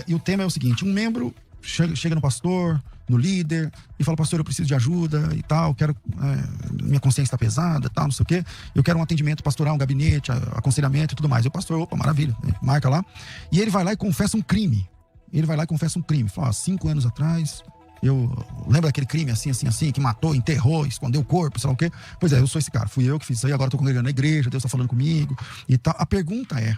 E o tema é o seguinte: um membro chega no pastor, no líder, e fala: pastor, eu preciso de ajuda e tal, minha consciência está pesada, tal, não sei o quê, eu quero um atendimento pastoral, um gabinete, aconselhamento e tudo mais. E o pastor, opa, maravilha, marca lá. E ele vai lá e confessa um crime. Fala: 5 anos atrás, eu lembro daquele crime assim, que matou, enterrou, escondeu o corpo, sei lá o quê. Pois é, eu sou esse cara, fui eu que fiz isso aí, agora estou congregando na igreja, Deus está falando comigo e tal. A pergunta é: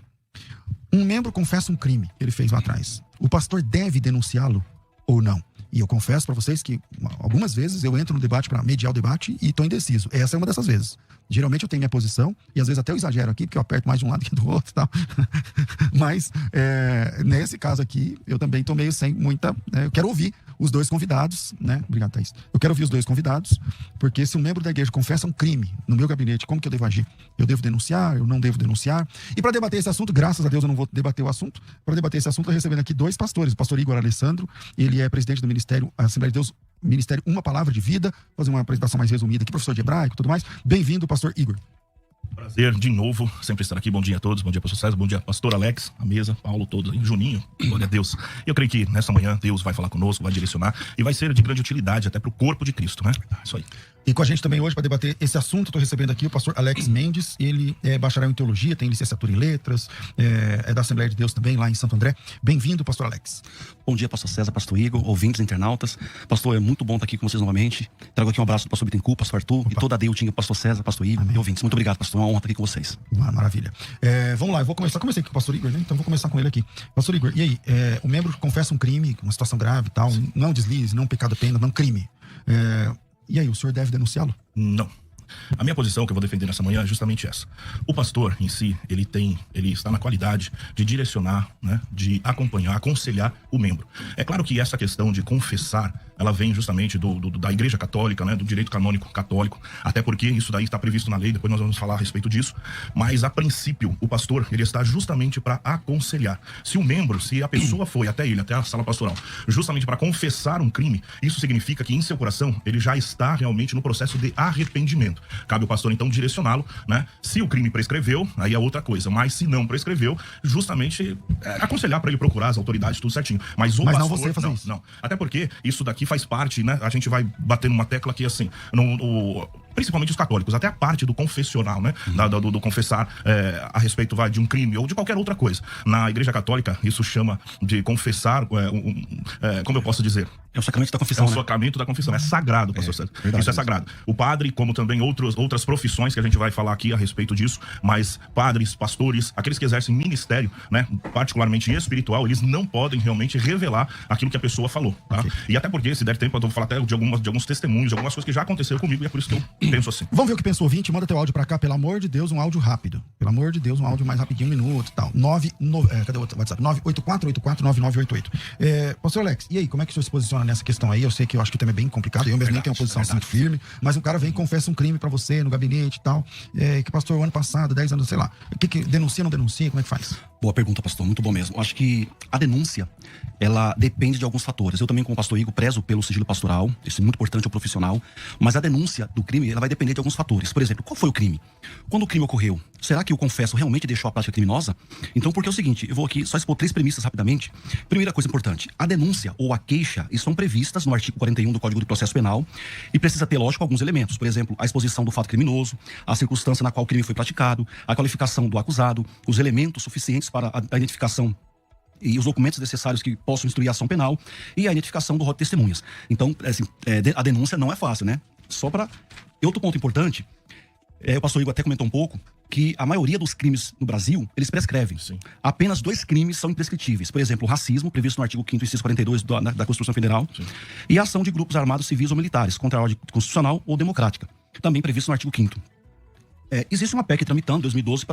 um membro confessa um crime que ele fez lá atrás, o pastor deve denunciá-lo ou não? E eu confesso para vocês que algumas vezes eu entro no debate para mediar o debate e estou indeciso. Essa é uma dessas vezes. Geralmente eu tenho minha posição, e às vezes até eu exagero aqui, porque eu aperto mais de um lado que do outro e tal. Mas, nesse caso aqui, eu também tô meio sem muita... eu quero ouvir os dois convidados, né? Obrigado, Thaís. Eu quero ouvir os dois convidados, porque se um membro da igreja confessa um crime no meu gabinete, como que eu devo agir? Eu devo denunciar? Eu não devo denunciar? E para debater esse assunto, graças a Deus eu não vou debater o assunto. Para debater esse assunto, eu recebendo aqui dois pastores. O pastor Igor Alessandro, ele é presidente do Ministério Assembleia de Deus, Ministério Uma Palavra de Vida. Vou fazer uma apresentação mais resumida aqui, professor de hebraico e tudo mais. Bem-vindo, pastor Igor. Prazer de novo, sempre estar aqui. Bom dia a todos, bom dia pastor César, bom dia pastor Alex, a mesa, Paulo, todos, Juninho, glória a Deus. Eu creio que nessa manhã Deus vai falar conosco, vai direcionar e vai ser de grande utilidade até para o corpo de Cristo, né? Isso aí. E com a gente também hoje para debater esse assunto, estou recebendo aqui o pastor Alex Mendes. Ele é bacharel em teologia, tem licenciatura em letras, é da Assembleia de Deus também, lá em Santo André. Bem-vindo, pastor Alex. Bom dia, pastor César, pastor Igor, ouvintes, internautas. Pastor, é muito bom estar aqui com vocês novamente. Trago aqui um abraço do pastor Bittencourt, pastor Arthur. Opa. E toda a Deutinha, pastor César, pastor Igor. Amém. E ouvintes, muito obrigado, pastor. É uma honra estar aqui com vocês. Maravilha. Vamos lá, eu vou começar. Comecei com o pastor Igor, né? Então vou começar com ele aqui. Pastor Igor, e aí? O membro confessa um crime, uma situação grave e tal, não deslize, não pecado pena, não crime. E aí, o senhor deve denunciá-lo? Não. A minha posição que eu vou defender nessa manhã é justamente essa. O pastor em si, ele está na qualidade de direcionar, né, de acompanhar, aconselhar o membro. É claro que essa questão de confessar, ela vem justamente da Igreja Católica, né, do direito canônico católico, até porque isso daí está previsto na lei, depois nós vamos falar a respeito disso. Mas a princípio, o pastor, ele está justamente para aconselhar. Se o membro, se a pessoa foi até ele, até a sala pastoral, justamente para confessar um crime, isso significa que em seu coração ele já está realmente no processo de arrependimento. Cabe ao pastor então direcioná-lo, né? Se o crime prescreveu, aí é outra coisa, mas se não prescreveu, justamente aconselhar para ele procurar as autoridades, tudo certinho. Mas pastor, não você fazer isso. Não. Até porque isso daqui faz parte, né? A gente vai bater numa tecla aqui assim, principalmente os católicos, até a parte do confessional, né? Do confessar a respeito de um crime ou de qualquer outra coisa. Na Igreja Católica, isso chama de confessar, como eu posso dizer? É o sacramento da confissão, É o sacramento da confissão, é sagrado, pastor César. Isso é sagrado. O padre, como também outras profissões que a gente vai falar aqui a respeito disso, mas padres, pastores, aqueles que exercem ministério, né, particularmente espiritual, eles não podem realmente revelar aquilo que a pessoa falou, tá? Okay. E até porque, se der tempo, eu vou falar até de alguns testemunhos, de algumas coisas que já aconteceram comigo, e é por isso que eu penso assim. Vamos ver o que pensou o ouvinte. Manda teu áudio pra cá, pelo amor de Deus, um áudio rápido. Pelo amor de Deus, um áudio mais rapidinho, 1 minuto e tal. Cadê o WhatsApp? 984849988. Pastor Alex, e aí, como é que o senhor se posiciona nessa questão aí? Eu sei que eu acho que o tema é bem complicado, eu mesmo nem tenho uma posição assim firme, mas um cara vem e confessa um crime pra você no gabinete e tal, que pastor, o ano passado, 10 anos, sei lá, que denuncia, não denuncia, como é que faz? Boa pergunta, pastor, muito bom mesmo. Eu acho que a denúncia, ela depende de alguns fatores. Eu também, como pastor Igor, prezo pelo sigilo pastoral, isso é muito importante ao profissional, mas a denúncia do crime, ela vai depender de alguns fatores. Por exemplo, qual foi o crime? Quando o crime ocorreu, será que o confesso realmente deixou a prática criminosa? Então, porque é o seguinte, eu vou aqui só expor 3 premissas rapidamente. Primeira coisa importante, a denúncia ou a queixa estão previstas no artigo 41 do Código de Processo Penal e precisa ter, lógico, alguns elementos. Por exemplo, a exposição do fato criminoso, a circunstância na qual o crime foi praticado, a qualificação do acusado, os elementos suficientes para a identificação e os documentos necessários que possam instruir a ação penal e a identificação do rol de testemunhas. Então, assim, a denúncia não é fácil, né? Só para... Outro ponto importante, o pastor Igor até comentou um pouco, que a maioria dos crimes no Brasil, eles prescrevem. Sim. Apenas 2 crimes são imprescritíveis. Por exemplo, o racismo, previsto no artigo 5º, inciso 42 da Constituição Federal. Sim. E a ação de grupos armados civis ou militares, contra a ordem constitucional ou democrática, também previsto no artigo 5º. Existe uma PEC tramitando, em 2012,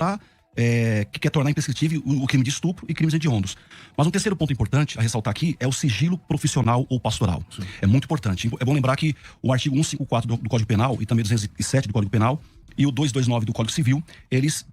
que quer tornar imprescritível o crime de estupro e crimes hediondos. Mas um terceiro ponto importante a ressaltar aqui é o sigilo profissional ou pastoral. Sim. É muito importante. É bom lembrar que o artigo 154 do Código Penal e também 207 do Código Penal e o 229 do Código Civil, eles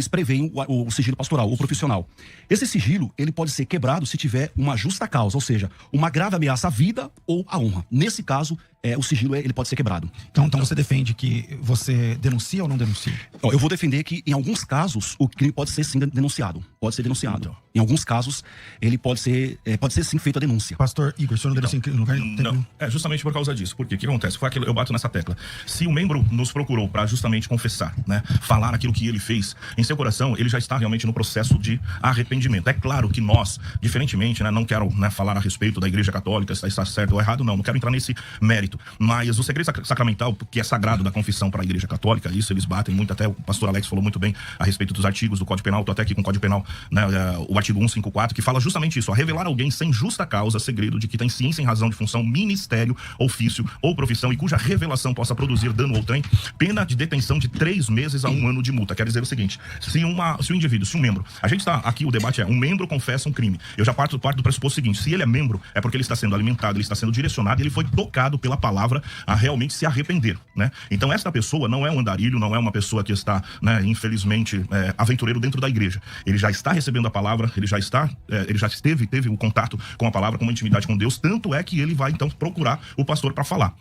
preveem o sigilo pastoral, o profissional. Esse sigilo, ele pode ser quebrado se tiver uma justa causa, ou seja, uma grave ameaça à vida ou à honra. Nesse caso, o sigilo ele pode ser quebrado. Então você defende que você denuncia ou não denuncia? Eu vou defender que, em alguns casos, o crime pode ser sim denunciado. Pode ser denunciado. Então. Em alguns casos, ele pode ser sim feito a denúncia. Pastor Igor, o senhor não denuncia em lugar nenhum? Não, é justamente por causa disso. Porque o que acontece? Foi aquilo, eu bato nessa tecla. Se o membro nos procurou para justamente confessar, né, falar aquilo que ele fez, em seu coração, ele já está realmente no processo de arrependimento. É claro que nós, diferentemente, né, não quero, né, falar a respeito da Igreja Católica, se está certo ou errado, não quero entrar nesse mérito. Mas o segredo sacramental, que é sagrado da confissão para a Igreja Católica, isso eles batem muito, até o pastor Alex falou muito bem a respeito dos artigos do Código Penal, estou até aqui com o Código Penal, né, o artigo 154, que fala justamente isso, revelar alguém sem justa causa, segredo de que tem ciência em razão de função, ministério, ofício ou profissão e cuja revelação possa produzir dano ou trem, pena de detenção de 3 meses a 1 ano de multa. Quer dizer o seguinte, se o indivíduo, se um membro, a gente está aqui, o debate um membro confessa um crime. Eu já parto do pressuposto seguinte, se ele é membro, é porque ele está sendo alimentado, ele está sendo direcionado, ele foi tocado pela palavra a realmente se arrepender, né? Então esta pessoa não é um andarilho, não é uma pessoa que está, né, infelizmente, aventureiro dentro da igreja. Ele já está recebendo a palavra, ele já teve o contato com a palavra, com uma intimidade com Deus, tanto é que ele vai então procurar o pastor para falar.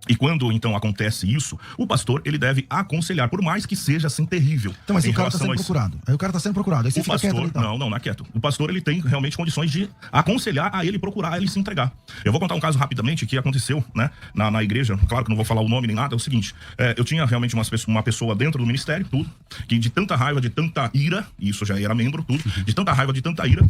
E quando, então, acontece isso, o pastor, ele deve aconselhar, por mais que seja, assim, terrível. Então, mas o cara está sendo procurado. Aí o cara está sendo procurado. Aí você fica pastor, quieto. Então. Não é quieto. O pastor, ele tem realmente condições de aconselhar a ele procurar, a ele se entregar. Eu vou contar um caso rapidamente que aconteceu, né, na igreja. Claro que não vou falar o nome nem nada. É o seguinte, eu tinha realmente uma pessoa dentro do ministério, tudo, que de tanta raiva, de tanta ira, e isso já era membro, tudo, de tanta raiva, de tanta ira,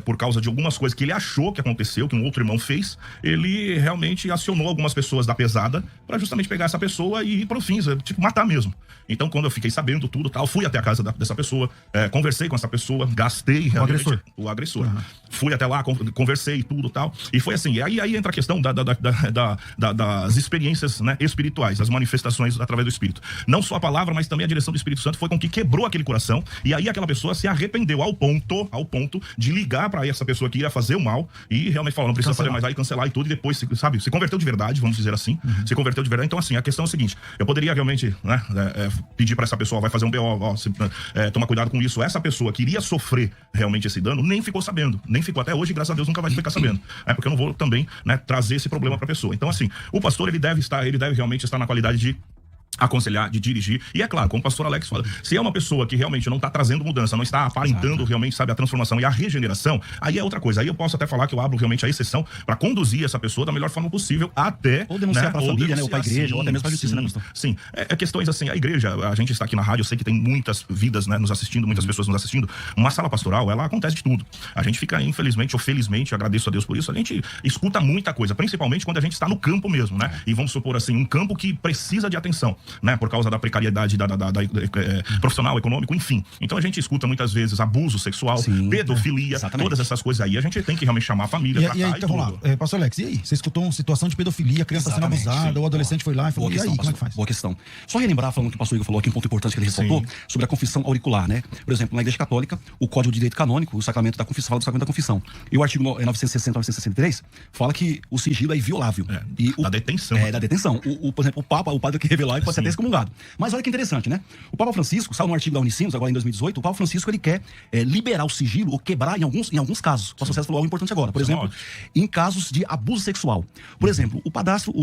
por causa de algumas coisas que ele achou que aconteceu, que um outro irmão fez, ele realmente acionou algumas pessoas da pesada para justamente pegar essa pessoa e ir pro fim, tipo, matar mesmo. Então, quando eu fiquei sabendo tudo, tal, fui até a casa dessa pessoa, conversei com essa pessoa, gastei realmente o agressor. Uhum. Fui até lá, conversei tudo, tal, e foi assim. E aí entra a questão das experiências, né, espirituais, as manifestações através do Espírito. Não só a palavra, mas também a direção do Espírito Santo foi com que quebrou aquele coração, e aí aquela pessoa se arrependeu ao ponto de ligar para essa pessoa que ia fazer o mal e realmente falar, não precisa fazer mais aí, cancelar e tudo, e depois, sabe, se converteu de verdade, vamos dizer assim, se converteu de verdade. Então, assim, a questão é o seguinte, eu poderia realmente, né, pedir para essa pessoa, vai fazer um BO, tomar cuidado com isso. Essa pessoa que iria sofrer realmente esse dano, nem ficou sabendo, nem ficou até hoje, graças a Deus, nunca vai ficar sabendo. Porque eu não vou também, né, trazer esse problema para a pessoa. Então, assim, o pastor, ele deve realmente estar na qualidade de aconselhar, de dirigir, e é claro, como o pastor Alex fala, se é uma pessoa que realmente não está trazendo mudança, não está aparentando realmente, sabe, a transformação e a regeneração, aí é outra coisa, aí eu posso até falar que eu abro realmente a exceção para conduzir essa pessoa da melhor forma possível até, ou denunciar, né, para a família, né, ou para a igreja, sim, ou até mesmo para a justiça, né, pastor? Sim, questões assim, a igreja, a gente está aqui na rádio, eu sei que tem muitas vidas, né, nos assistindo, muitas pessoas nos assistindo, uma sala pastoral, ela acontece de tudo, a gente fica, infelizmente ou felizmente, agradeço a Deus por isso, a gente escuta muita coisa, principalmente quando a gente está no campo mesmo, né, e vamos supor assim, um campo que precisa de atenção, né, por causa da precariedade profissional, econômico, enfim. Então a gente escuta muitas vezes abuso sexual, sim, pedofilia, todas essas coisas aí. A gente tem que realmente chamar a família pra cá e então, vamos lá. Pastor Alex, e aí? Você escutou uma situação de pedofilia, a criança sendo abusada, o adolescente foi lá e falou, e aí, como é que faz? Boa questão. Só relembrar, falando que o pastor Igor falou aqui, um ponto importante que ele ressaltou, sobre a confissão auricular, né? Por exemplo, na Igreja Católica, o Código de Direito Canônico, o sacramento da confissão, fala do sacramento da confissão. E o artigo 960 e 963 fala que o sigilo é inviolável. Da detenção. Da detenção. Por exemplo, o padre que revelar, ele pode ser até excomungado. Mas olha que interessante, né? O Papa Francisco, saiu no artigo da Unicinos, agora em 2018, o Papa Francisco, ele quer liberar o sigilo ou quebrar em alguns casos. O pastor César falou algo importante agora. Por exemplo, em casos de abuso sexual. Por exemplo, o padrasto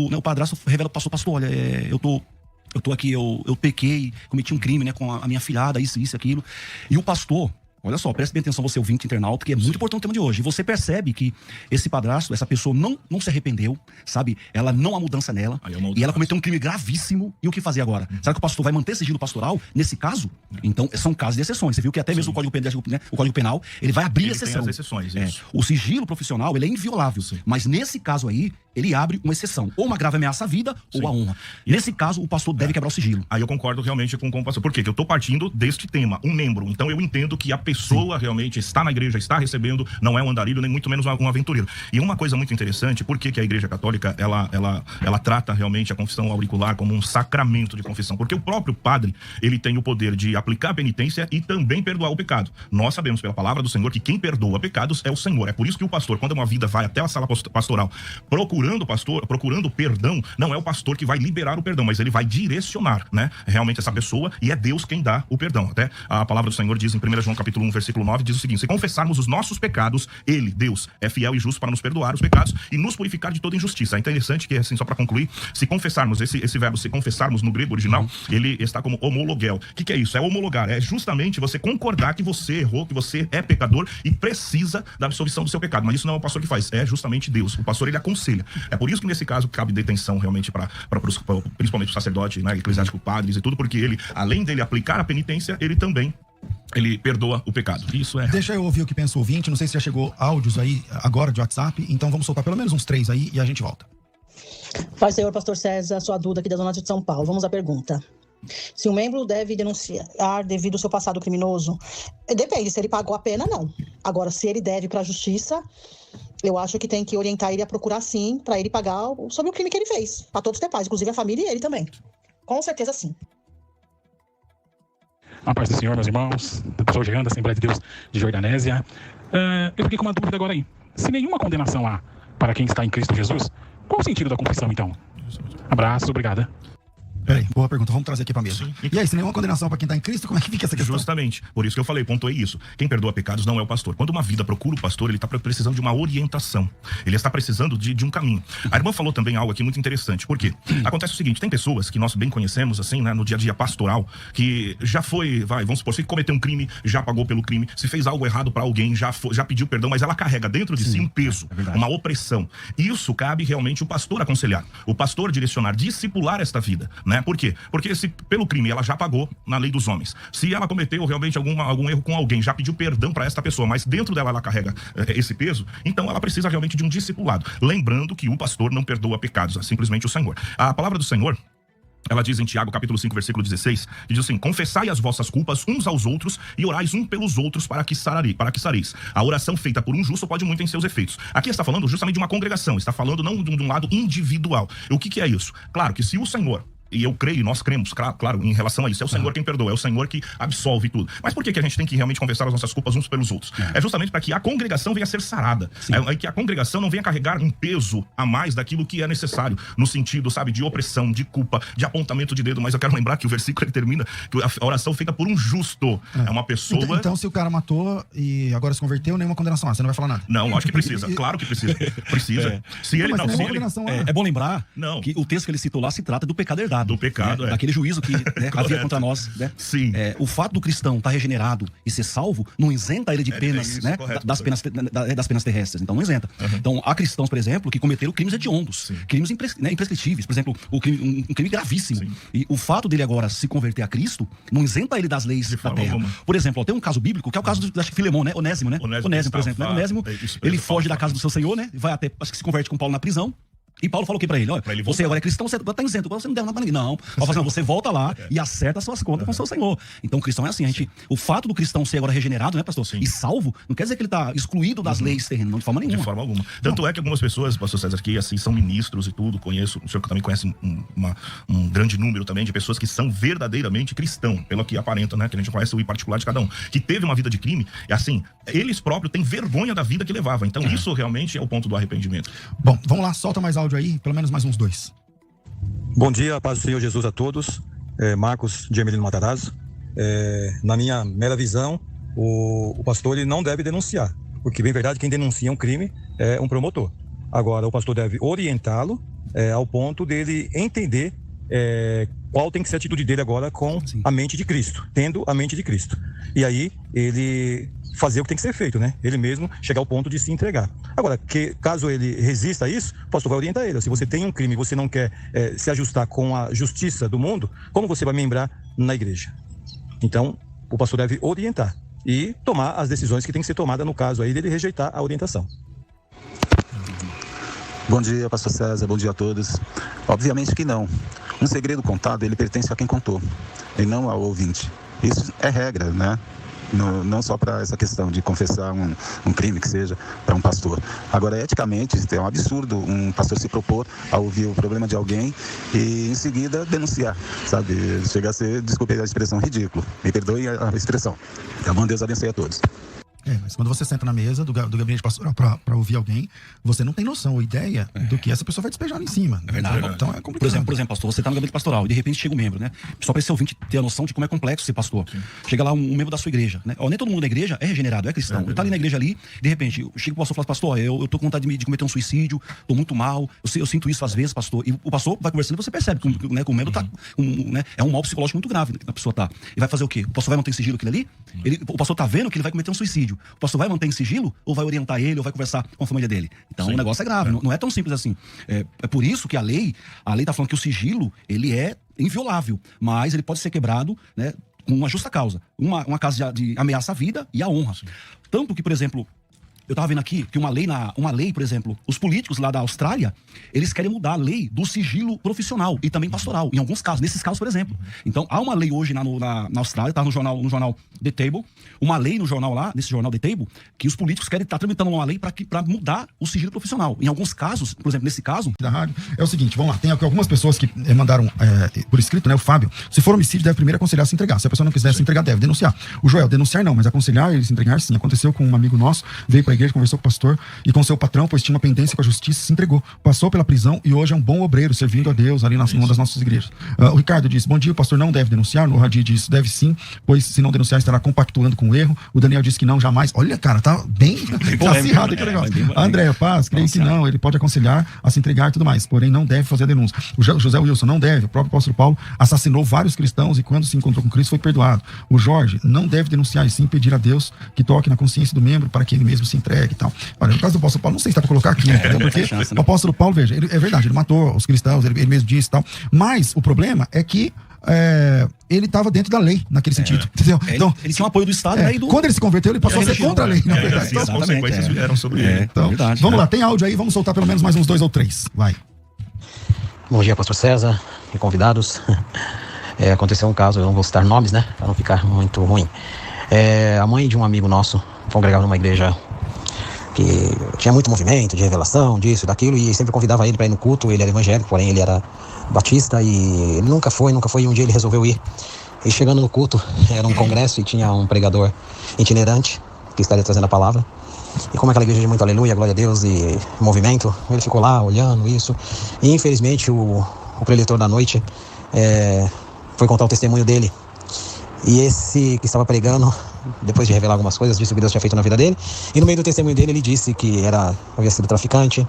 revela pro pastor, olha, eu tô aqui, eu pequei, cometi um crime, né, com a minha filhada, isso, aquilo. E o pastor, olha só, preste bem atenção, você ouvinte internauta, porque é muito importante o tema de hoje. E você percebe que esse padrasto, essa pessoa não se arrependeu, sabe? Ela não há mudança nela. E ela cometeu um crime gravíssimo. E o que fazer agora? Será que o pastor vai manter sigilo pastoral nesse caso? Então, são casos de exceções. Você viu que até mesmo o Código Penal, ele vai abrir exceção. Tem as exceções, isso. O sigilo profissional, ele é inviolável. Mas nesse caso aí, ele abre uma exceção. Ou uma grave ameaça à vida, ou à honra. Nesse caso, o pastor deve quebrar o sigilo. Aí eu concordo realmente com o pastor. Por quê? Porque eu tô partindo deste tema, um membro. Então eu entendo que a pessoa pessoa realmente está na igreja, está recebendo, não é um andarilho, nem muito menos um aventureiro. E uma coisa muito interessante, por que a Igreja Católica, ela trata realmente a confissão auricular como um sacramento de confissão? Porque o próprio padre, ele tem o poder de aplicar a penitência e também perdoar o pecado. Nós sabemos pela palavra do Senhor que quem perdoa pecados é o Senhor. É por isso que o pastor, quando uma vida vai até a sala pastoral procurando perdão, não é o pastor que vai liberar o perdão, mas ele vai direcionar, né, realmente essa pessoa, e é Deus quem dá o perdão. Até a palavra do Senhor diz em 1 João capítulo 1, versículo 9, diz o seguinte: se confessarmos os nossos pecados, ele, Deus, é fiel e justo para nos perdoar os pecados e nos purificar de toda injustiça. É interessante que, assim, só para concluir, se confessarmos, esse verbo se confessarmos no grego original, ele está como homologel. O que é isso? É homologar, é justamente você concordar que você errou, que você é pecador e precisa da absolvição do seu pecado. Mas isso não é o pastor que faz, é justamente Deus. O pastor, ele aconselha. É por isso que nesse caso cabe detenção realmente para principalmente o sacerdote, né, eclesiástico, padres e tudo, porque ele, além dele aplicar a penitência, ele também perdoa o pecado. Isso é. Deixa eu ouvir o que pensa o ouvinte. Não sei se já chegou áudios aí agora de WhatsApp, então vamos soltar pelo menos uns 3 aí e a gente volta. Paz do Senhor, pastor César, sou a Duda aqui da Zona de São Paulo. Vamos à pergunta. Se um membro deve denunciar devido ao seu passado criminoso, depende, se ele pagou a pena, não. Agora, se ele deve para a justiça, eu acho que tem que orientar ele a procurar sim, para ele pagar sobre o crime que ele fez. Para todos ter paz, inclusive a família e ele também. Com certeza sim. A paz do Senhor, meus irmãos. Sou Jean, da Assembleia de Deus de Jordanésia. Eu fiquei com uma dúvida agora aí. Se nenhuma condenação há para quem está em Cristo Jesus, qual o sentido da confissão, então? Abraço, obrigada. Peraí, boa pergunta, vamos trazer aqui pra mesa. E aí, se nenhuma condenação pra quem tá em Cristo, como é que fica essa questão? Justamente, por isso que eu falei, pontuei isso. Quem perdoa pecados não é o pastor. Quando uma vida procura o pastor, ele está precisando de uma orientação. Ele está precisando de um caminho. A irmã falou também algo aqui muito interessante. Por quê? Acontece o seguinte, tem pessoas que nós bem conhecemos, assim, né, no dia a dia pastoral, que já foi, vamos supor, se cometeu um crime, já pagou pelo crime, se fez algo errado pra alguém, já pediu perdão, mas ela carrega dentro de si um peso, uma opressão. Isso cabe realmente o pastor aconselhar, o pastor direcionar, discipular esta vida, né? Por quê? Porque se pelo crime ela já pagou na lei dos homens, se ela cometeu realmente algum erro com alguém, já pediu perdão para esta pessoa, mas dentro dela ela carrega esse peso, então ela precisa realmente de um discipulado. Lembrando que o pastor não perdoa pecados, é simplesmente o Senhor. A palavra do Senhor, ela diz em Tiago, capítulo 5, versículo 16, que diz assim: confessai as vossas culpas uns aos outros e orais um pelos outros para que sareis. A oração feita por um justo pode muito em seus efeitos. Aqui está falando justamente de uma congregação, está falando não de um lado individual. O que é isso? Claro que se o Senhor, e eu creio, nós cremos, claro, em relação a isso, é o Senhor quem perdoa, é o Senhor que absolve tudo. Mas por que a gente tem que realmente confessar as nossas culpas uns pelos outros? É justamente para que a congregação venha a ser sarada, que a congregação não venha carregar um peso a mais daquilo que é necessário, no sentido, sabe, de opressão, de culpa, de apontamento de dedo. Mas eu quero lembrar que o versículo ele termina que a oração feita por um justo, é uma pessoa... Então se o cara matou e agora se converteu, nenhuma condenação, você não vai falar nada? Não, acho que precisa, claro que precisa. Se ele não... É bom lembrar que o texto que ele citou lá se trata do pecado herdado. Do pecado, daquele juízo que havia contra nós, né? Sim. O fato do cristão estar regenerado e ser salvo não isenta ele de penas, né? Correto, das penas terrestres. Então não isenta. Então há cristãos, por exemplo, que cometeram crimes hediondos, crimes imprescritíveis. Por exemplo, um crime gravíssimo. Sim. E o fato dele agora se converter a Cristo não isenta ele das leis da terra. Alguma. Por exemplo, tem um caso bíblico que é o caso do Filemão, né? Onésimo, né? Onésimo, por exemplo. Onésimo, ele foge da casa do seu senhor, né? Vai até, acho que se converte com Paulo na prisão. E Paulo falou o que pra ele? Olha, você agora é cristão, você tá isento, você não deve nada pra ninguém. Não. Você volta lá e acerta as suas contas com o seu Senhor. Então o cristão é assim, o fato do cristão ser agora regenerado, né, pastor? Sim. E salvo, não quer dizer que ele tá excluído das leis terrenas, não, de forma nenhuma. De forma alguma. Tanto é que algumas pessoas, pastor César, que assim, são ministros e tudo, conheço, o senhor que também conhece um grande número também de pessoas que são verdadeiramente cristão, pelo que aparenta, né, que a gente conhece o particular de cada um, que teve uma vida de crime, e assim, eles próprios têm vergonha da vida que levava. Então isso realmente é o ponto do arrependimento. Bom, vamos lá, solta mais áudio aí, pelo menos mais uns 2. Bom dia, paz do Senhor Jesus a todos. Marcos de Emilino Matarazzo. Na minha mera visão, o pastor ele não deve denunciar, porque, bem verdade, quem denuncia um crime é um promotor. Agora, o pastor deve orientá-lo ao ponto dele entender qual tem que ser a atitude dele agora com a mente de Cristo, tendo a mente de Cristo. E aí, ele fazer o que tem que ser feito, né? Ele mesmo chegar ao ponto de se entregar. Agora, caso ele resista a isso, o pastor vai orientar ele. Se você tem um crime e você não quer se ajustar com a justiça do mundo, como você vai membrar na igreja? Então, o pastor deve orientar e tomar as decisões que tem que ser tomadas no caso aí dele rejeitar a orientação. Bom dia, pastor César, bom dia a todos. Obviamente que não. Um segredo contado, ele pertence a quem contou, e não ao ouvinte. Isso é regra, né? não só para essa questão de confessar um crime que seja para um pastor. Agora, eticamente, é um absurdo um pastor se propor a ouvir o problema de alguém e em seguida denunciar, sabe? Chega a ser, desculpe a expressão, ridículo. Me perdoe a expressão. Tá bom? Deus abençoe a todos. Mas quando você senta na mesa do gabinete pastoral pra ouvir alguém, você não tem noção ou ideia do que essa pessoa vai despejar ali em cima. É verdade. Então é complicado. Por exemplo, pastor, você tá no gabinete pastoral e de repente chega um membro, né? Só para esse ouvinte ter a noção de como é complexo ser pastor. Sim. Chega lá um membro da sua igreja, né? Nem todo mundo da igreja é regenerado, é cristão. Ele tá ali na igreja ali, de repente, chega o pastor e fala, pastor, eu tô com vontade de cometer um suicídio, tô muito mal, eu sinto isso às vezes, pastor. E o pastor vai conversando e você percebe que, né, que o membro tá, né, é um mal psicológico muito grave que a pessoa tá. E vai fazer o quê? O pastor vai manter em sigilo aquilo ali? O pastor tá vendo que ele vai cometer um suicídio. O pastor vai manter em sigilo ou vai orientar ele ou vai conversar com a família dele? Então, o negócio é grave, não é tão simples assim. É por isso que a lei tá falando que o sigilo, ele é inviolável, mas ele pode ser quebrado, né, com uma justa causa. Uma causa de ameaça à vida e à honra. Sim. Tanto que, por exemplo, eu estava vendo aqui que uma lei, por exemplo, os políticos lá da Austrália, eles querem mudar a lei do sigilo profissional e também pastoral, em alguns casos, nesses casos, por exemplo. Então, há uma lei hoje na Austrália, tá no jornal The Table, uma lei no jornal lá, nesse jornal The Table, que os políticos querem estar tramitando uma lei para mudar o sigilo profissional. Em alguns casos, por exemplo, nesse caso... Da rádio, é o seguinte, vamos lá, tem algumas pessoas que mandaram por escrito, né, o Fábio, se for homicídio, deve primeiro aconselhar a se entregar. Se a pessoa não quiser se entregar, deve denunciar. O Joel, denunciar não, mas aconselhar ele se entregar, sim. Aconteceu com um amigo nosso, veio pra igreja, conversou com o pastor e com seu patrão, pois tinha uma pendência com a justiça, se entregou. Passou pela prisão e hoje é um bom obreiro, servindo a Deus ali numa das nossas igrejas. O Ricardo disse, bom dia, o pastor não deve denunciar. O Radi disse, deve sim, pois se não denunciar estará compactuando com o erro. O Daniel disse que não, jamais. Olha, cara, tá bem acirrado aqui o negócio. A Andréia Paz, creio que não, ele pode aconselhar a se entregar e tudo mais, porém não deve fazer a denúncia. O José Wilson não deve, o próprio apóstolo Paulo assassinou vários cristãos e quando se encontrou com Cristo foi perdoado. O Jorge não deve denunciar e sim pedir a Deus que toque na consciência do membro para que ele mesmo se entregue e tal. Olha, no caso do apóstolo Paulo, não sei se dá pra colocar aqui, porque o apóstolo Paulo, veja, é verdade, ele matou os cristãos, ele mesmo disse e tal, mas o problema é que ele estava dentro da lei, naquele sentido. Entendeu? Então, ele tinha um apoio do Estado, né? Quando ele se converteu, ele passou a ser contra a lei, na verdade. Então, as consequências vieram sobre ele. Então, verdade, vamos lá, tem áudio aí, vamos soltar pelo menos mais uns 2 ou 3. Vai. Bom dia, pastor César e convidados. Aconteceu um caso, eu não vou citar nomes, né? Para não ficar muito ruim. A mãe de um amigo nosso congregava numa igreja que tinha muito movimento de revelação, disso, daquilo, e sempre convidava ele para ir no culto. Ele era evangélico, porém ele era batista e ele nunca foi, e um dia ele resolveu ir. E chegando no culto, era um congresso e tinha um pregador itinerante que estaria trazendo a palavra. E como aquela igreja de muito aleluia, glória a Deus e movimento, ele ficou lá olhando isso. E infelizmente o preletor da noite foi contar o testemunho dele. E esse que estava pregando, depois de revelar algumas coisas, disse o que Deus tinha feito na vida dele. E no meio do testemunho dele, ele disse que havia sido traficante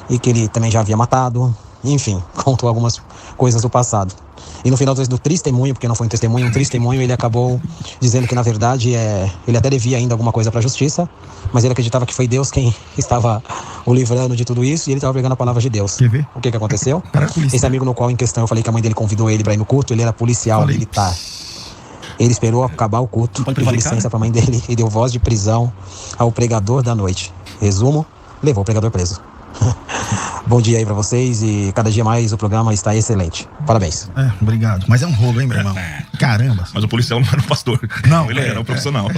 e que ele também já havia matado. Enfim, contou algumas coisas do passado. E no final do testemunho, porque não foi um testemunho, ele acabou dizendo que, na verdade, ele até devia ainda alguma coisa para a justiça, mas ele acreditava que foi Deus quem estava o livrando de tudo isso, e ele estava pregando a palavra de Deus. Quer ver? O que aconteceu? Esse amigo no qual, em questão, eu falei que a mãe dele convidou ele para ir no culto, ele era policial militar. Ele esperou acabar o culto, pediu licença para a mãe dele e deu voz de prisão ao pregador da noite. Resumo, levou o pregador preso. Bom dia aí pra vocês e cada dia mais o programa está excelente. Parabéns. Obrigado. Mas é um rolo, hein, meu irmão? Caramba. Mas o policial não era um pastor. Não, ele era um profissional.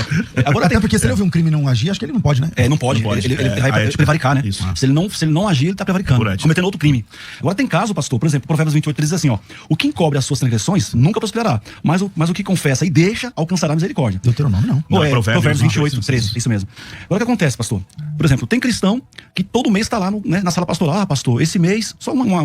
Agora, até porque se ele ouvir um crime e não agir, acho que ele não pode, né? Não pode. Ele vai prevaricar, né? Isso. Se ele não agir, ele tá prevaricando, cometendo outro crime. Agora tem caso, pastor, por exemplo, Provérbios 28, 13 diz assim, ó: o que encobre as suas transgressões nunca prosperará, mas o que confessa e deixa alcançará a misericórdia. Deuteronômio não. Provérbios 28, 13, isso mesmo. Agora o que acontece, pastor? Por exemplo, tem cristão que todo mês tá lá na sala pastoral. Pastor, esse mês, só uma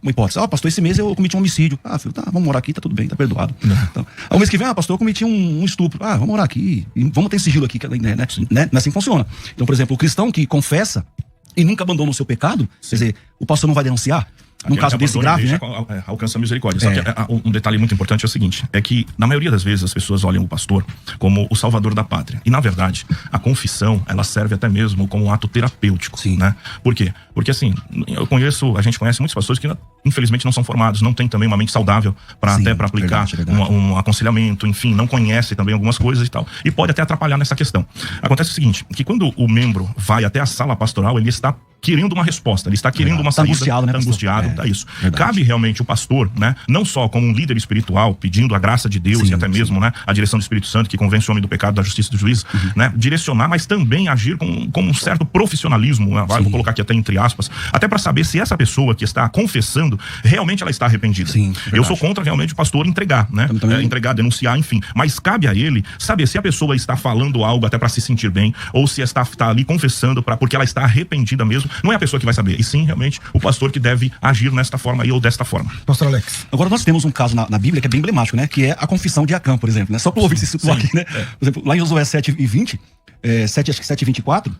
hipótese. Pastor, esse mês eu cometi um homicídio. Filho, vamos morar aqui, tá tudo bem, tá perdoado. Então, ao mês que vem, pastor, eu cometi um estupro. Vamos morar aqui, vamos ter sigilo aqui, né? Não é assim que funciona. Então, por exemplo, o cristão que confessa e nunca abandona o seu pecado, quer dizer, o pastor não vai denunciar? Num caso desse grave, né? Alcança a misericórdia. Só que um detalhe muito importante é o seguinte, é que na maioria das vezes as pessoas olham o pastor como o salvador da pátria. E na verdade, a confissão, ela serve até mesmo como um ato terapêutico, né? Por quê? Porque assim, a gente conhece muitos pastores que infelizmente não são formados, não tem também uma mente saudável para aplicar um aconselhamento, enfim, não conhece também algumas coisas e tal. E pode até atrapalhar nessa questão. Acontece o seguinte, que quando o membro vai até a sala pastoral, ele está querendo uma resposta, ele está querendo uma saída. Angustiado, né, tá angustiado, tá isso. Verdade. Cabe realmente o pastor, né, não só como um líder espiritual, pedindo a graça de Deus e até mesmo, né, a direção do Espírito Santo, que convence o homem do pecado, da justiça e do juízo, né, direcionar, mas também agir com um certo profissionalismo, né, vou colocar aqui até entre aspas, até para saber se essa pessoa que está confessando, realmente ela está arrependida. Eu sou contra realmente o pastor entregar, né, entregar, denunciar, enfim, mas cabe a ele saber se a pessoa está falando algo até para se sentir bem, ou se está ali confessando porque ela está arrependida mesmo. Não é a pessoa que vai saber, e sim realmente o pastor que deve agir nesta forma aí ou desta forma. Pastor Alex. Agora nós temos um caso na Bíblia que é bem emblemático, né? Que é a confissão de Acã, por exemplo, né? Só para o ouvinte se situar aqui, né? Por exemplo, lá em Josué 7:20, 7:24,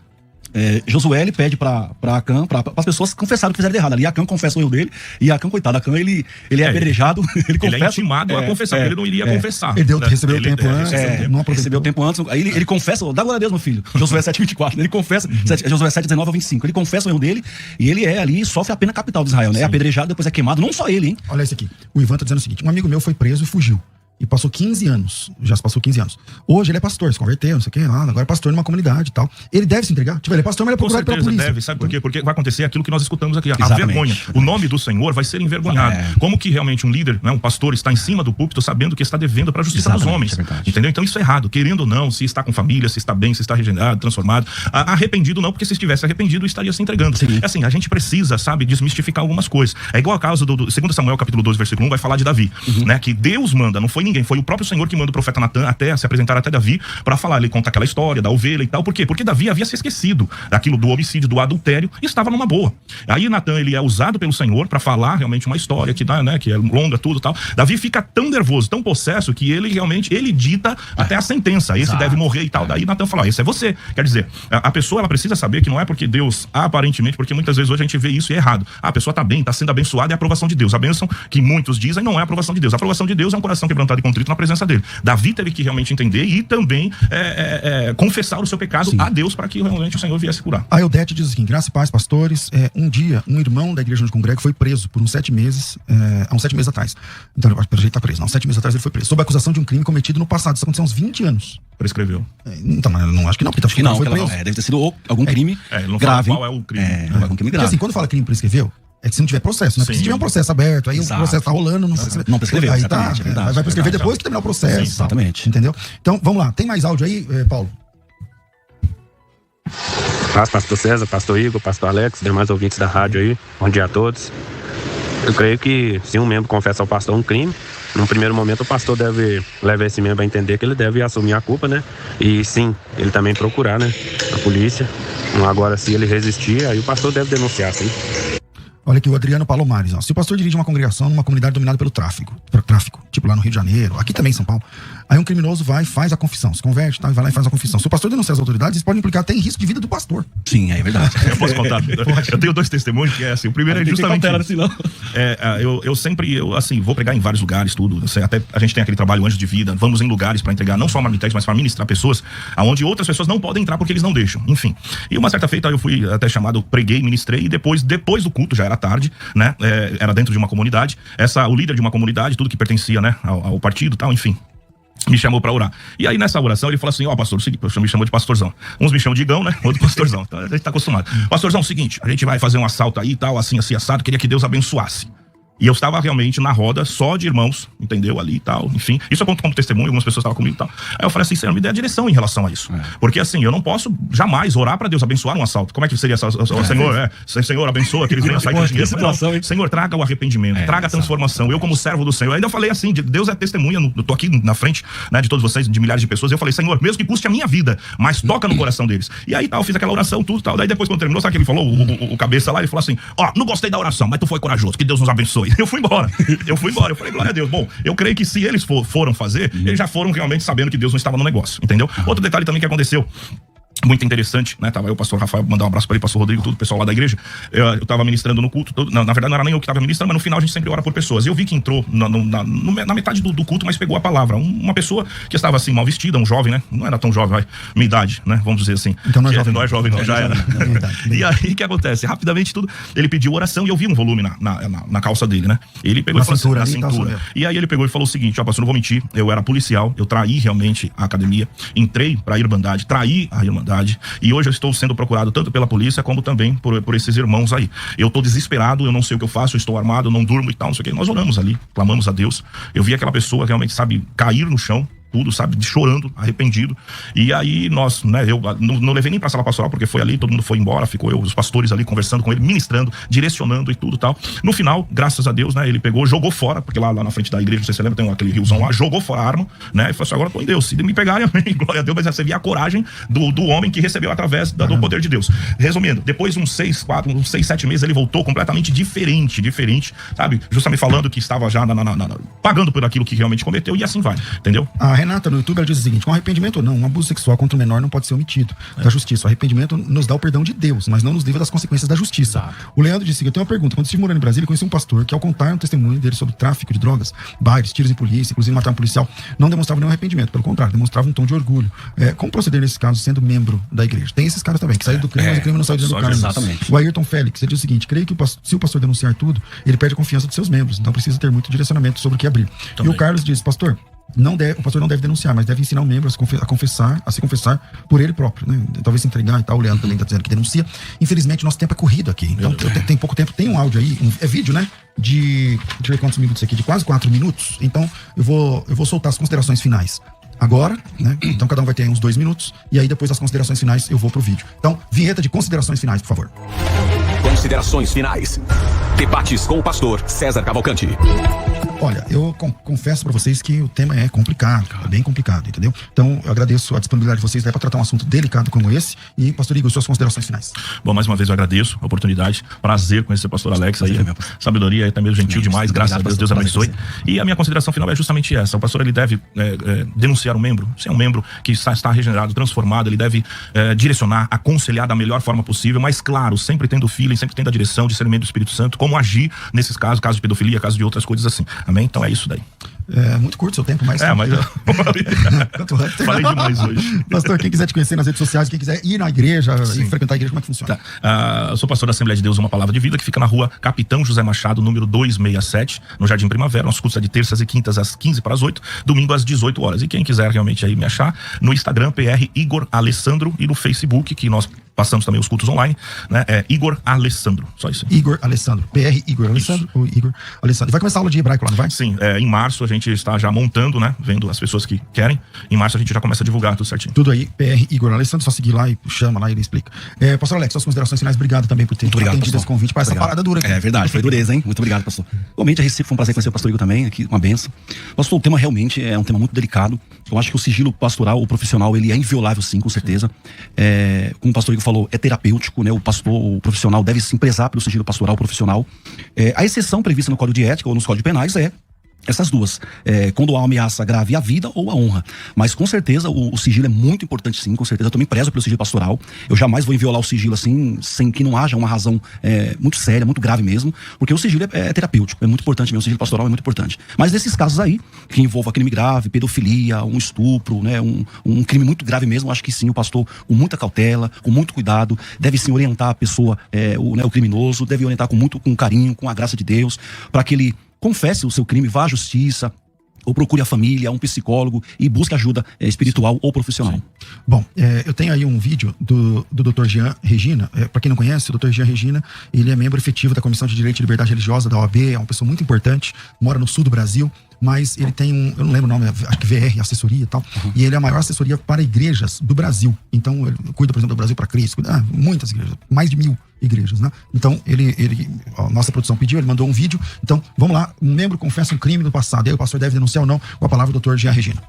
Josué ele pede para Acã, para as pessoas confessarem o que fizeram de errado. Ali Acã confessa o erro dele, e Acã, coitado, Acã ele é apedrejado, ele confessa. Ele é intimado a confessar, ele não iria confessar. Ele recebeu o tempo antes, não aproveitou. Recebeu o tempo antes, aí ele confessa, dá glória a Deus, meu filho. Josué 7:24, ele confessa, Josué 7:19-25, ele confessa o erro dele, e ele ali sofre a pena capital de Israel, né? É apedrejado, depois é queimado, não só ele, hein? Olha isso aqui, o Ivan tá dizendo o seguinte: um amigo meu foi preso e fugiu. E passou 15 anos. Já se passou 15 anos. Hoje ele é pastor, se converteu, não sei o que, agora é pastor numa comunidade e tal. Ele deve se entregar? Tipo, ele é pastor, mas ele é procurado pela polícia. Deve, sabe por quê? Porque vai acontecer aquilo que nós escutamos aqui, a vergonha. O nome do Senhor vai ser envergonhado. Como que realmente um líder, né, um pastor está em cima do púlpito sabendo que está devendo para a justiça dos homens. Entendeu? Então isso é errado. Querendo ou não, se está com família, se está bem, se está regenerado, transformado. Arrependido não, porque se estivesse arrependido estaria se entregando. Assim, a gente precisa, sabe, desmistificar algumas coisas. É igual a causa do 2 Samuel capítulo 12, versículo 1, vai falar de Davi, né, que Deus manda, não foi ninguém, foi o próprio Senhor que manda o profeta Natan até se apresentar até Davi para falar, ele conta aquela história da ovelha e tal. Por quê? Porque Davi havia se esquecido daquilo do homicídio, do adultério, e estava numa boa. Aí Natan, ele é usado pelo Senhor para falar realmente uma história que dá, né, que é longa, tudo e tal. Davi fica tão nervoso, tão possesso, que ele realmente, ele dita até a sentença, esse deve morrer e tal. Daí Natan fala, esse é você. Quer dizer, a pessoa, ela precisa saber que não é porque Deus, aparentemente, porque muitas vezes hoje a gente vê isso e é errado. A pessoa tá bem, tá sendo abençoada, é a aprovação de Deus. A bênção que muitos dizem não é a aprovação de Deus. A aprovação de Deus é um coração quebrantado e contrito na presença dele. Davi teve que realmente entender e também confessar o seu pecado a Deus para que realmente o Senhor viesse curar. A Eudete diz assim: graça e paz, pastores. Um dia, um irmão da igreja onde congrego foi preso por uns 7 meses, há uns 7 meses atrás. Então, pelo jeito tá preso. Não, 7 meses atrás ele foi preso, sob a acusação de um crime cometido no passado. Isso aconteceu há uns 20 anos. Prescreveu. Então, mas eu não acho que não, porque acho que não, foi preso. Deve ter sido algum crime não grave. Qual é o crime? Algum crime grave. Porque assim, quando fala crime prescreveu, é que se não tiver processo, né? Porque se tiver um processo aberto, aí o processo tá rolando, não prescreveu. Aí tá, vai prescrever depois que terminar o processo. Sim, exatamente. Entendeu? Então, vamos lá. Tem mais áudio aí, Paulo? Paz, pastor César, pastor Igor, pastor Alex, demais ouvintes da rádio aí. Bom dia a todos. Eu creio que se um membro confessa ao pastor um crime, num primeiro momento o pastor deve levar esse membro a entender que ele deve assumir a culpa, né? E sim, ele também procurar, né, a polícia. Agora, se ele resistir, aí o pastor deve denunciar, sim. Olha aqui o Adriano Palomares, ó. Se o pastor dirige uma congregação numa comunidade dominada pelo tráfico, tipo lá no Rio de Janeiro, aqui também em São Paulo, aí um criminoso vai e faz a confissão, se converte, tá, e vai lá e faz a confissão. Se o pastor denunciar as autoridades, isso pode implicar até em risco de vida do pastor. Sim, é verdade. Eu posso contar? Eu tenho 2 testemunhos, que é assim, o primeiro é justamente eu sempre, assim, vou pregar em vários lugares, tudo, até a gente tem aquele trabalho antes de vida, vamos em lugares para entregar, não só marmitex, mas para ministrar pessoas, aonde outras pessoas não podem entrar porque eles não deixam, enfim. E uma certa feita eu fui até chamado, preguei, ministrei, e depois do culto, já era tarde, né, era dentro de uma comunidade, o líder de uma comunidade, tudo que pertencia, né, ao partido e tal, enfim, me chamou pra orar. E aí nessa oração ele falou assim, pastor, me chamou de pastorzão. Uns me chamam de Igão, né, outro pastorzão, então a gente tá acostumado. Pastorzão, seguinte, a gente vai fazer um assalto aí e tal, assim, assado, queria que Deus abençoasse. E eu estava realmente na roda só de irmãos, entendeu? Ali e tal, enfim. Isso eu conto como testemunho, algumas pessoas estavam comigo e tal. Aí eu falei assim, Senhor, me dê a direção em relação a isso. Porque assim, eu não posso jamais orar para Deus abençoar um assalto. Como é que seria Senhor, abençoa que eles venham sair com dinheiro. Senhor, traga o arrependimento, traga a transformação. Eu como servo do Senhor. Ainda eu falei assim, Deus é testemunha, eu tô aqui na frente, né, de todos vocês, de milhares de pessoas. Eu falei, Senhor, mesmo que custe a minha vida, mas toca no coração deles. E aí tal, eu fiz aquela oração, tudo tal. Daí depois quando terminou, sabe o que ele falou? O cabeça lá, ele falou assim, não gostei da oração, mas tu foi corajoso, que Deus nos abençoe. Eu fui embora. Eu falei, glória a Deus. Bom, eu creio que se eles foram fazer, eles já foram realmente sabendo que Deus não estava no negócio, entendeu? Outro detalhe também que aconteceu, muito interessante, né? Tava eu, o pastor Rafael, mandar um abraço para ele, pastor Rodrigo, tudo, o pessoal lá da igreja. Eu tava ministrando no culto, na verdade não era nem eu que tava ministrando, mas no final a gente sempre ora por pessoas. Eu vi que entrou na metade do culto, mas pegou a palavra. Uma pessoa que estava assim, mal vestida, um jovem, né? Não era tão jovem, minha idade, né? Vamos dizer assim. Então não é jovem. Não é jovem, não, já era. E aí o que acontece? Rapidamente tudo, ele pediu oração e eu vi um volume na calça dele, né? Ele pegou na e falou cintura, assim, na cintura. E aí ele pegou e falou o seguinte, pastor, não vou mentir, eu era policial, eu traí realmente a academia, entrei pra Irmandade, traí a Irmandade. E hoje eu estou sendo procurado tanto pela polícia como também por esses irmãos aí. Eu tô desesperado, eu não sei o que eu faço, eu estou armado, eu não durmo e tal, não sei o que. Nós oramos ali, clamamos a Deus. Eu vi aquela pessoa realmente, sabe, cair no chão, tudo, sabe, chorando, arrependido. E aí nós, né, eu não levei nem pra sala pastoral, porque foi ali, todo mundo foi embora, ficou os pastores ali conversando com ele, ministrando, direcionando e tudo tal. No final, graças a Deus, né, ele pegou, jogou fora, porque lá na frente da igreja, não sei se você lembra, tem aquele riozão lá, jogou fora a arma, né, e falou assim, agora tô em Deus, se me pegarem, amém, glória a Deus, mas você via a coragem do homem que recebeu através do poder de Deus. Resumindo, depois de uns 6, 7 meses, ele voltou completamente diferente, sabe, justamente falando que estava já pagando por aquilo que realmente cometeu, e assim vai, entendeu? A Renata no YouTube, ela diz o seguinte: com arrependimento ou não, um abuso sexual contra o menor não pode ser omitido da justiça. O arrependimento nos dá o perdão de Deus, mas não nos livra das consequências da justiça. Exato. O Leandro disse: eu tenho uma pergunta. Quando estive morando em Brasília, conheci um pastor que, ao contar um testemunho dele sobre tráfico de drogas, bailes, tiros em polícia, inclusive matar um policial, não demonstrava nenhum arrependimento, pelo contrário, demonstrava um tom de orgulho. Como proceder nesse caso, sendo membro da igreja? Tem esses caras também, que saíram do crime, mas o crime não saiu do cara. Exatamente. O Ayrton Félix, ele diz o seguinte: creio que se o pastor denunciar tudo, ele perde a confiança dos seus membros, então precisa ter muito direcionamento sobre o que abrir. Também. E o Carlos diz: pastor, o pastor não deve denunciar, mas deve ensinar o membro a se confessar por ele próprio, né? Talvez se entregar e tal. O Leandro também está dizendo que denuncia. Infelizmente, nosso tempo é corrido aqui. Então, tem pouco tempo. Tem um áudio aí, é vídeo, né? Deixa eu ver quantos minutos aqui, de quase 4 minutos. Então, eu vou soltar as considerações finais agora, né? Então, cada um vai ter uns 2 minutos. E aí, depois das considerações finais, eu vou pro vídeo. Então, vinheta de considerações finais, por favor. Considerações finais. Debates com o pastor César Cavalcanti. Olha, eu confesso pra vocês que o tema é complicado, é bem complicado, entendeu? Então, eu agradeço a disponibilidade de vocês para tratar um assunto delicado como esse. E, pastor Igor, suas considerações finais. Bom, mais uma vez eu agradeço a oportunidade, prazer conhecer o pastor Alex aí, sabedoria, até mesmo gentil demais, graças a Deus, Deus abençoe. E a minha consideração final é justamente essa: o pastor, ele deve denunciar um membro, se é um membro que está regenerado, transformado, ele deve direcionar, aconselhar da melhor forma possível, mas claro, sempre tendo feeling, sempre tendo a direção, discernimento do Espírito Santo, como agir nesses casos de pedofilia, casos de outras coisas assim. Amém? Então é isso daí. É muito curto o seu tempo, mas... mas falei demais hoje. Pastor, quem quiser te conhecer nas redes sociais, quem quiser ir na igreja e frequentar a igreja, como é que funciona? Eu sou pastor da Assembleia de Deus, Uma Palavra de Vida, que fica na rua Capitão José Machado, número 267, no Jardim Primavera. Nosso curso é de terças e quintas às 15:50, domingo às 18 horas. E quem quiser realmente aí me achar, no Instagram, PR Igor Alessandro, e no Facebook, que nós passamos também os cultos online, né? É Igor Alessandro, só isso. Igor Alessandro, PR Igor Alessandro, ou Igor Alessandro. E vai começar a aula de hebraico lá, não vai? Sim, em março a gente está já montando, né? Vendo as pessoas que querem. Em março a gente já começa a divulgar tudo certinho. Tudo aí, PR Igor Alessandro, só seguir lá e chama lá e ele explica. Pastor Alex, suas considerações finais, obrigado também por ter atendido esse convite para essa parada dura aqui. É verdade, foi dureza, hein? Muito obrigado, pastor. Realmente, a Recife foi um prazer conhecer o pastor Igor também, aqui, uma benção. Pastor, o tema realmente é um tema muito delicado. Eu acho que o sigilo pastoral, o profissional, ele é inviolável, sim, com certeza. Como o pastor Igor falou, é terapêutico, né? O pastor, o profissional, deve se prezar pelo sigilo pastoral profissional. A exceção prevista no Código de Ética ou nos Códigos Penais é essas duas, quando há uma ameaça grave à vida ou à honra. Mas com certeza o sigilo é muito importante, sim, com certeza. Eu também prezo pelo sigilo pastoral. Eu jamais vou inviolar o sigilo assim, sem que não haja uma razão muito séria, muito grave mesmo, porque o sigilo é terapêutico, é muito importante mesmo. O sigilo pastoral é muito importante. Mas nesses casos aí, que envolvam crime grave, pedofilia, um estupro, né, um crime muito grave mesmo, acho que sim, o pastor, com muita cautela, com muito cuidado, deve sim orientar a pessoa, o criminoso, deve orientar com carinho, com a graça de Deus, para que ele confesse o seu crime, vá à justiça, ou procure a família, um psicólogo e busque ajuda espiritual ou profissional. Sim. Bom, eu tenho aí um vídeo do Dr. Jean Regina. Para quem não conhece, o Dr. Jean Regina, ele é membro efetivo da Comissão de Direito e Liberdade Religiosa da OAB, é uma pessoa muito importante, mora no sul do Brasil, mas ele tem eu não lembro o nome, acho que VR, assessoria e tal, e ele é a maior assessoria para igrejas do Brasil. Então, ele cuida, por exemplo, do Brasil para Cristo, muitas igrejas, mais de 1000 igrejas, né? Então, a nossa produção pediu, ele mandou um vídeo. Então, vamos lá, um membro confessa um crime no passado, e aí o pastor deve denunciar ou não, com a palavra do Dr. Jean Regina.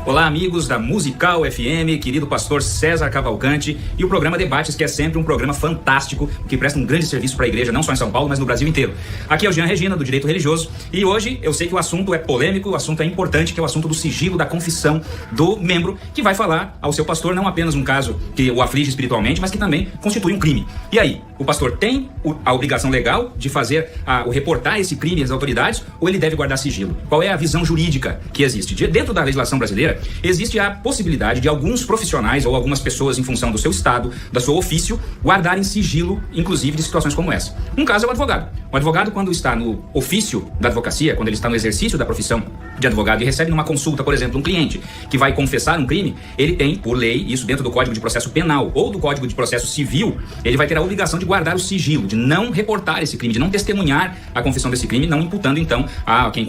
Olá, amigos da Musical FM, querido pastor César Cavalcanti e o programa Debates, que é sempre um programa fantástico, que presta um grande serviço para a igreja, não só em São Paulo, mas no Brasil inteiro. Aqui é o Jean Regina, do Direito Religioso, e hoje eu sei que o assunto é polêmico, o assunto é importante, que é o assunto do sigilo da confissão do membro, que vai falar ao seu pastor não apenas um caso que o aflige espiritualmente, mas que também constitui um crime. E aí, o pastor tem a obrigação legal de fazer, reportar esse crime às autoridades, ou ele deve guardar sigilo? Qual é a visão jurídica que existe? Dentro da legislação brasileira, existe a possibilidade de alguns profissionais ou algumas pessoas, em função do seu estado, da seu ofício, guardarem sigilo, inclusive de situações como essa. Um caso é o advogado. O O advogado, quando está no ofício da advocacia, quando ele está no exercício da profissão de advogado e recebe numa consulta, por exemplo, um cliente que vai confessar um crime, ele tem, por lei, isso dentro do Código de Processo Penal ou do Código de Processo Civil, ele vai ter a obrigação de guardar o sigilo, de não reportar esse crime, de não testemunhar a confissão desse crime, não imputando, então, a quem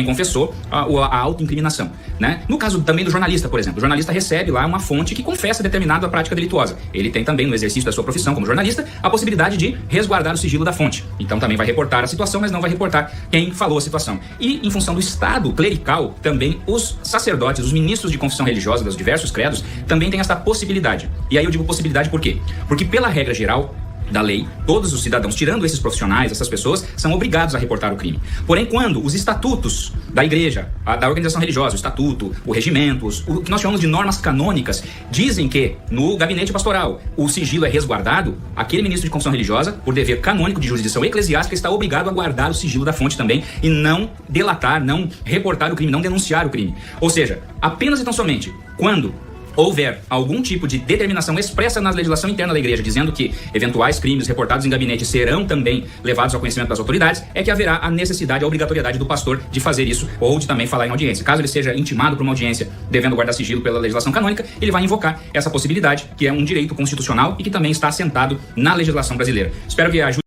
confessou a autoincriminação, né? No caso também do jornalista, por exemplo, o jornalista recebe lá uma fonte que confessa determinada prática delituosa. Ele tem também, no exercício da sua profissão como jornalista, a possibilidade de resguardar o sigilo da fonte. Então também vai reportar a situação, mas não vai reportar quem falou a situação. E em função do Estado clerical, também os sacerdotes, os ministros de confissão religiosa dos diversos credos, também têm essa possibilidade. E aí eu digo possibilidade por quê? Porque pela regra geral da lei, todos os cidadãos, tirando esses profissionais, essas pessoas, são obrigados a reportar o crime. Porém, quando os estatutos da igreja, da organização religiosa, o estatuto, o regimento, o que nós chamamos de normas canônicas, dizem que no gabinete pastoral o sigilo é resguardado, aquele ministro de confissão religiosa, por dever canônico de jurisdição eclesiástica, está obrigado a guardar o sigilo da fonte também e não delatar, não reportar o crime, não denunciar o crime. Ou seja, apenas e tão somente quando houver algum tipo de determinação expressa na legislação interna da igreja, dizendo que eventuais crimes reportados em gabinete serão também levados ao conhecimento das autoridades, é que haverá a necessidade, a obrigatoriedade do pastor de fazer isso ou de também falar em audiência. Caso ele seja intimado por uma audiência devendo guardar sigilo pela legislação canônica, ele vai invocar essa possibilidade, que é um direito constitucional e que também está assentado na legislação brasileira. Espero que ajude.